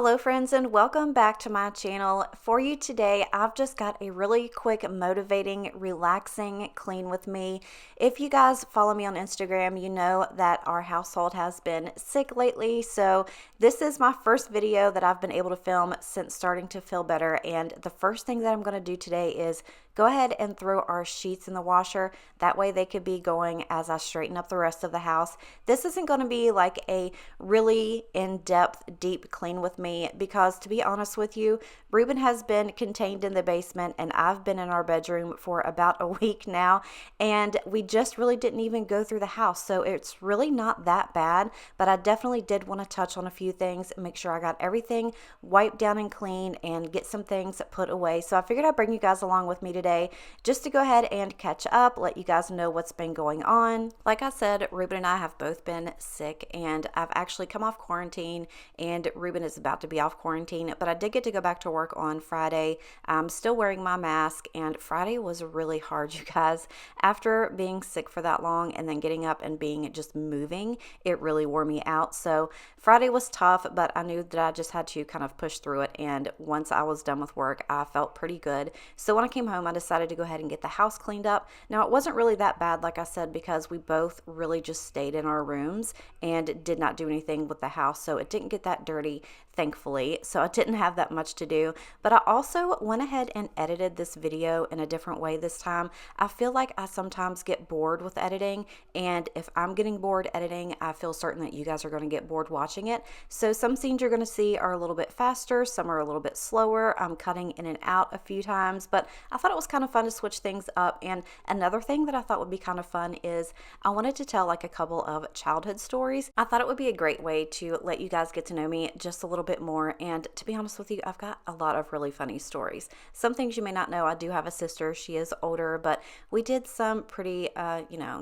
Hello friends, and welcome back to my channel. For you today, I've just got a really quick, motivating, relaxing clean with me. If you guys follow me on Instagram, you know that our household has been sick lately, so this is my first video that I've been able to film since starting to feel better. And the first thing that I'm going to do today is go ahead and throw our sheets in the washer. That way they could be going as I straighten up the rest of the house. This isn't going to be like a really in-depth, deep clean with me because, to be honest with you, Ruben has been contained in the basement and I've been in our bedroom for about a week now, and we just really didn't even go through the house, so it's really not that bad. But I definitely did want to touch on a few things and make sure I got everything wiped down and clean and get some things put away. So I figured I'd bring you guys along with me today just to go ahead and catch up, let you guys know what's been going on. Like I said, Ruben and I have both been sick, and I've actually come off quarantine and Ruben is about to be off quarantine, but I did get to go back to work on Friday. I'm still wearing my mask, and Friday was really hard, you guys. After being sick for that long and then getting up and being just moving, it really wore me out. So Friday was tough, but I knew that I just had to kind of push through it, and once I was done with work, I felt pretty good. So when I came home, I decided to go ahead and get the house cleaned up. Now, it wasn't really that bad, like I said, because we both really just stayed in our rooms and did not do anything with the house, so it didn't get that dirty, thankfully, so I didn't have that much to do. But I also went ahead and edited this video in a different way this time. I feel like I sometimes get bored with editing, and if I'm getting bored editing, I feel certain that you guys are going to get bored watching it. So some scenes you're going to see are a little bit faster, some are a little bit slower. I'm cutting in and out a few times, but I thought it was kind of fun to switch things up. And another thing that I thought would be kind of fun is I wanted to tell like a couple of childhood stories. I thought it would be a great way to let you guys get to know me just a little bit more. And to be honest with you, I've got a lot of really funny stories. Some things you may not know, I do have a sister. She is older, but we did some pretty,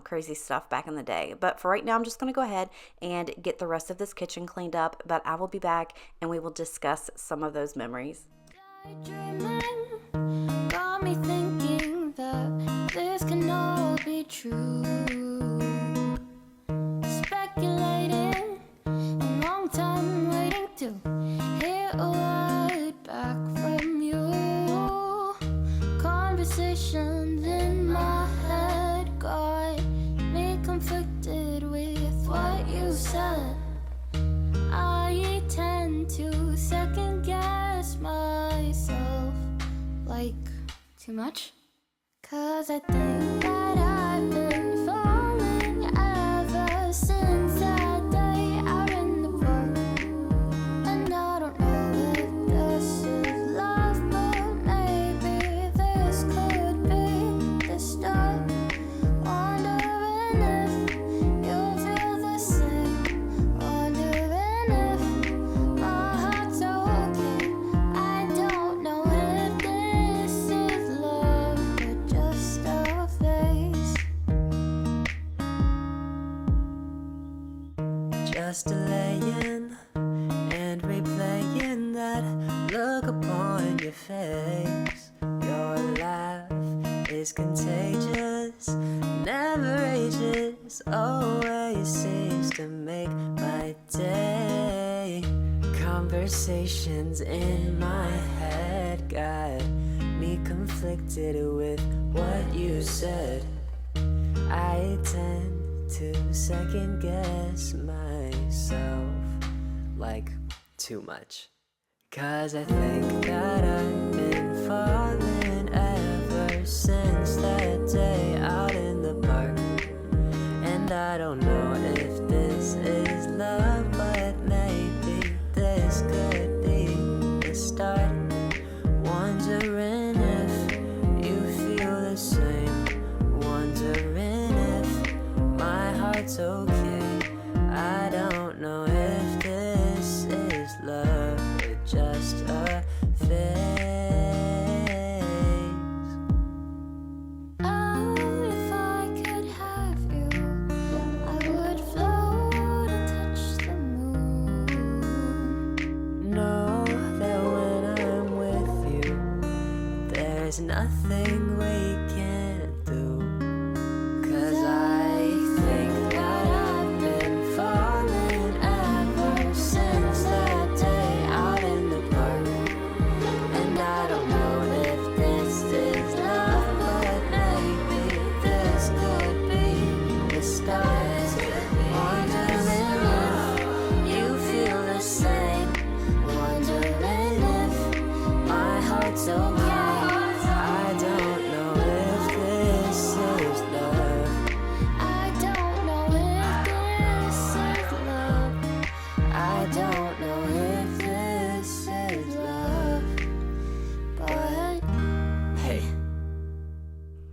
crazy stuff back in the day. But for right now, I'm just going to go ahead and get the rest of this kitchen cleaned up, but I will be back and we will discuss some of those memories. Daydreaming got me thinking that this can all be true. Speculating, a long time waiting to hear a word back from you. Conversations in my head got me conflicted with what you said. I tend to second guess myself, like too much, 'cause I think that I've been falling ever since that day out in the park. And I don't know if this is love, but maybe this could be the start. Wondering if you feel the same. Wondering if my heart's okay. I don't know if this is love or just a phase. Just delaying and replaying that look upon your face. Your laugh is contagious, never ages, always seems to make my day. Conversations in my head got me conflicted with what you said. I tend to second guess myself, like too much, 'cause I think that I've been falling ever since that day out in the park. And I don't know if this is love, but maybe this could be the start. Wondering if you feel the same. Wondering if my heart's okay. I don't know if this is love or just a phase. Oh, if I could have you, I would float and touch the moon. Know that when I'm with you, there's nothing we can't do. 'Cause I think that I've been falling ever since that day out in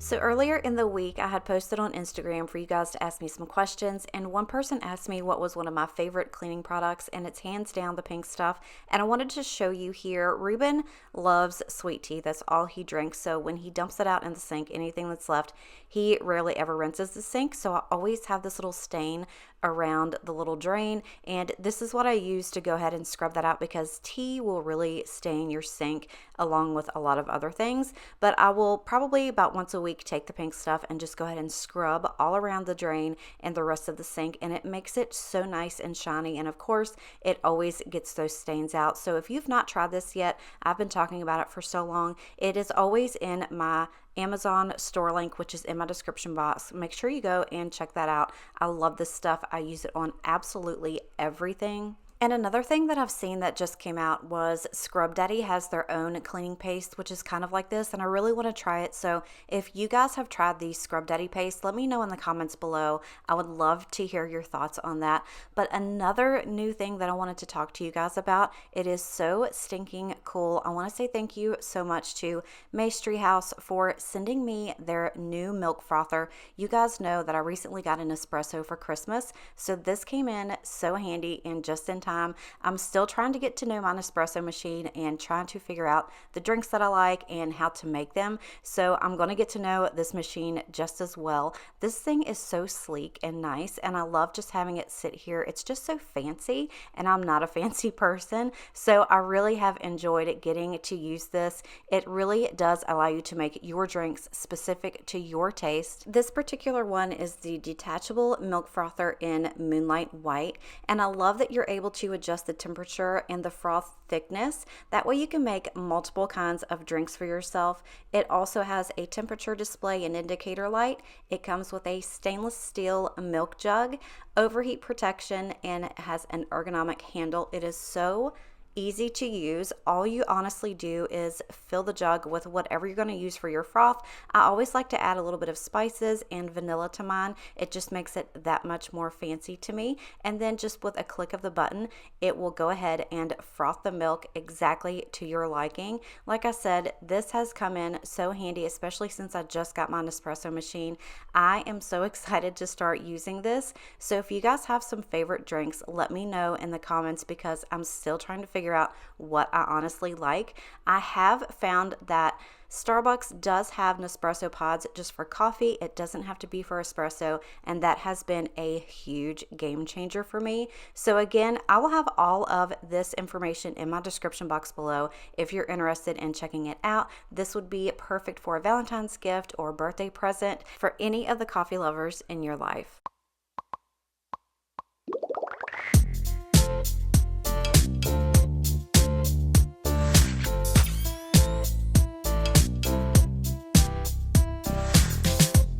So earlier in the week, I had posted on Instagram for you guys to ask me some questions, and one person asked me what was one of my favorite cleaning products, and it's hands down the pink stuff. And I wanted to show you here. Ruben loves sweet tea. That's all he drinks. So when he dumps it out in the sink, anything that's left, he rarely ever rinses the sink. So I always have this little stain around the little drain, and this is what I use to go ahead and scrub that out, because tea will really stain your sink along with a lot of other things. But I will probably about once a week take the pink stuff and just go ahead and scrub all around the drain and the rest of the sink, and it makes it so nice and shiny, and of course it always gets those stains out. So if you've not tried this yet, I've been talking about it for so long. It is always in my Amazon store link, which is in my description box. Make sure you go and check that out. I love this stuff. I use it on absolutely everything. And another thing that I've seen that just came out was Scrub Daddy has their own cleaning paste, which is kind of like this, and I really want to try it. So if you guys have tried the Scrub Daddy paste, let me know in the comments below. I would love to hear your thoughts on that. But another new thing that I wanted to talk to you guys about, it is so stinking cool. I want to say thank you so much to MAESTRI House for sending me their new milk frother. You guys know that I recently got an espresso for Christmas, so this came in so handy and just in time. I'm still trying to get to know my Nespresso machine and trying to figure out the drinks that I like and how to make them. So I'm going to get to know this machine just as well. This thing is so sleek and nice, and I love just having it sit here. It's just so fancy, and I'm not a fancy person, so I really have enjoyed getting to use this. It really does allow you to make your drinks specific to your taste. This particular one is the detachable milk frother in Moonlight White, and I love that you're able to adjust the temperature and the froth thickness. That way you can make multiple kinds of drinks for yourself. It also has a temperature display and indicator light. It comes with a stainless steel milk jug, overheat protection, and it has an ergonomic handle. It is so easy to use. All you honestly do is fill the jug with whatever you're going to use for your froth. I always like to add a little bit of spices and vanilla to mine. It just makes it that much more fancy to me. And then just with a click of the button, it will go ahead and froth the milk exactly to your liking. Like I said, this has come in so handy, especially since I just got my Nespresso machine. I am so excited to start using this. So if you guys have some favorite drinks, let me know in the comments, because I'm still trying to figure out what I honestly like. I have found that Starbucks does have Nespresso pods just for coffee. It doesn't have to be for espresso, and that has been a huge game changer for me. So again, I will have all of this information in my description box below if you're interested in checking it out. This would be perfect for a Valentine's gift or birthday present for any of the coffee lovers in your life.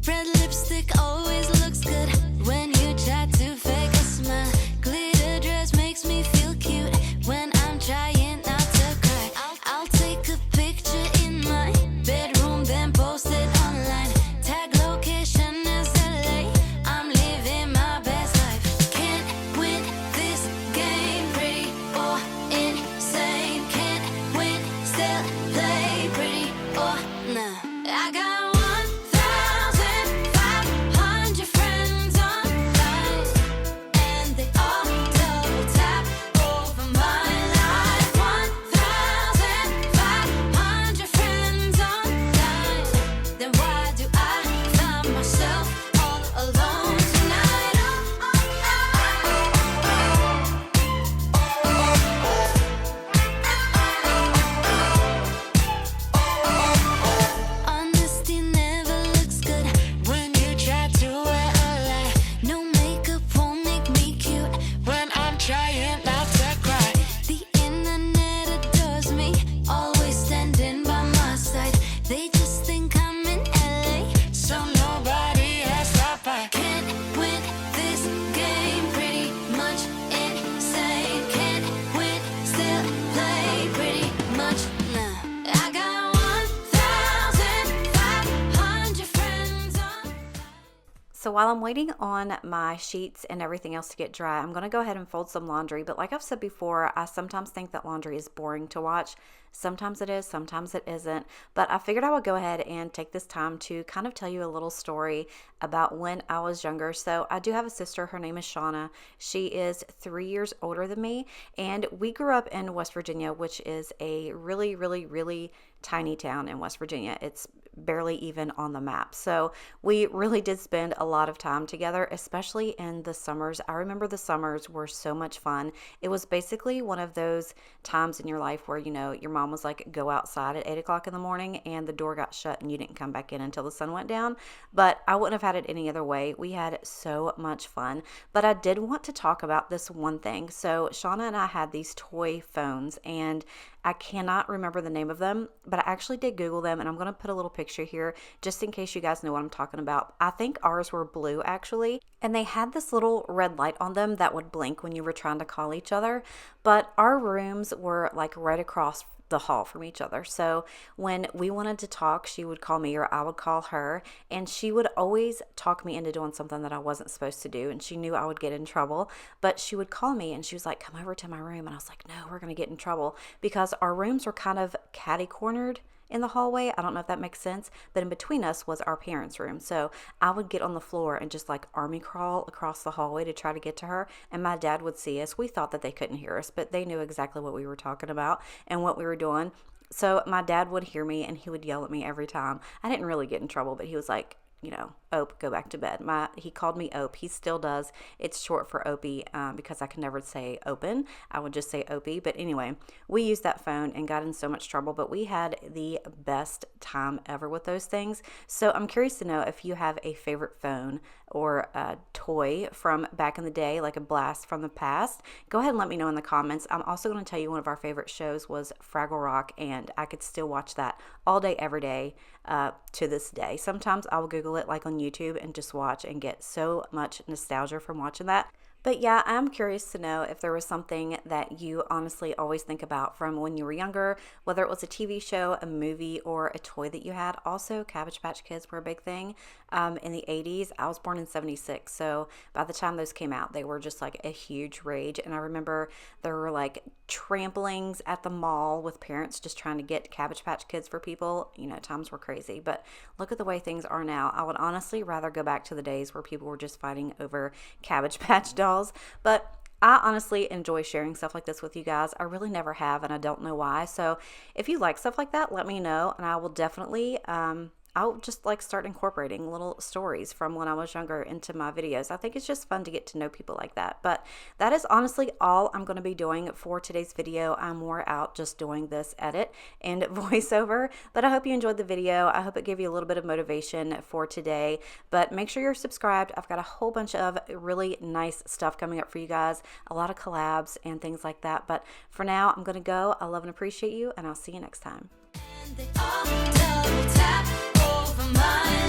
Red lipstick always looks good when you try to fake a smile. Glitter dress makes me feel cute when I'm trying not to cry. I'll take a picture in my bedroom, then post it online. Tag location as LA. I'm living So while I'm waiting on my sheets and everything else to get dry, I'm going to go ahead and fold some laundry. But like I've said before, I sometimes think that laundry is boring to watch. Sometimes it is, sometimes it isn't. But I figured I would go ahead and take this time to kind of tell you a little story about when I was younger. So I do have a sister. Her name is Shauna. She is 3 years older than me. And we grew up in West Virginia, which is a really, really, really tiny town in West Virginia. It's barely even on the map. So we really did spend a lot of time together, especially in the summers. I remember the summers were so much fun. It was basically one of those times in your life where, you know, your mom was like, go outside at 8 o'clock in the morning and the door got shut and you didn't come back in until the sun went down. But I wouldn't have had it any other way. We had so much fun. But I did want to talk about this one thing. So Shauna and I had these toy phones, and I cannot remember the name of them, but I actually did Google them, and I'm going to put a little picture here just in case you guys know what I'm talking about. I think ours were blue actually, and they had this little red light on them that would blink when you were trying to call each other, but our rooms were like right across the hall from each other. So when we wanted to talk, she would call me or I would call her, and she would always talk me into doing something that I wasn't supposed to do, and she knew I would get in trouble, but she would call me and she was like, come over to my room, and I was like, no, we're going to get in trouble, because our rooms were kind of catty cornered in the hallway. I don't know if that makes sense, but in between us was our parents' room. So I would get on the floor and just like army crawl across the hallway to try to get to her, and my dad would see us. We thought that they couldn't hear us, but they knew exactly what we were talking about and what we were doing. So my dad would hear me and he would yell at me every time. I didn't really get in trouble, but he was like, you know, Ope, go back to bed. He called me Ope. He still does. It's short for Opie because I can never say open. I would just say Opie. But anyway, we used that phone and got in so much trouble, but we had the best time ever with those things. So I'm curious to know if you have a favorite phone or a toy from back in the day, like a blast from the past. Go ahead and let me know in the comments. I'm also going to tell you one of our favorite shows was Fraggle Rock, and I could still watch that all day, every day to this day. Sometimes I'll Google it like on YouTube and just watch and get so much nostalgia from watching that. But yeah, I'm curious to know if there was something that you honestly always think about from when you were younger, whether it was a TV show, a movie, or a toy that you had. Also, Cabbage Patch Kids were a big thing in the 80s. I was born in 76, so by the time those came out, they were just like a huge rage. And I remember there were like trampolines at the mall with parents just trying to get Cabbage Patch Kids for people. You know, times were crazy, but look at the way things are now. I would honestly rather go back to the days where people were just fighting over Cabbage Patch dolls. But I honestly enjoy sharing stuff like this with you guys. I really never have, and I don't know why. So if you like stuff like that, let me know, and I will definitely I'll just like start incorporating little stories from when I was younger into my videos. I think it's just fun to get to know people like that. But that is honestly all I'm going to be doing for today's video. I'm more out just doing this edit and voiceover. But I hope you enjoyed the video. I hope it gave you a little bit of motivation for today. But make sure you're subscribed. I've got a whole bunch of really nice stuff coming up for you guys. A lot of collabs and things like that. But for now, I'm going to go. I love and appreciate you, and I'll see you next time. They all double tap over my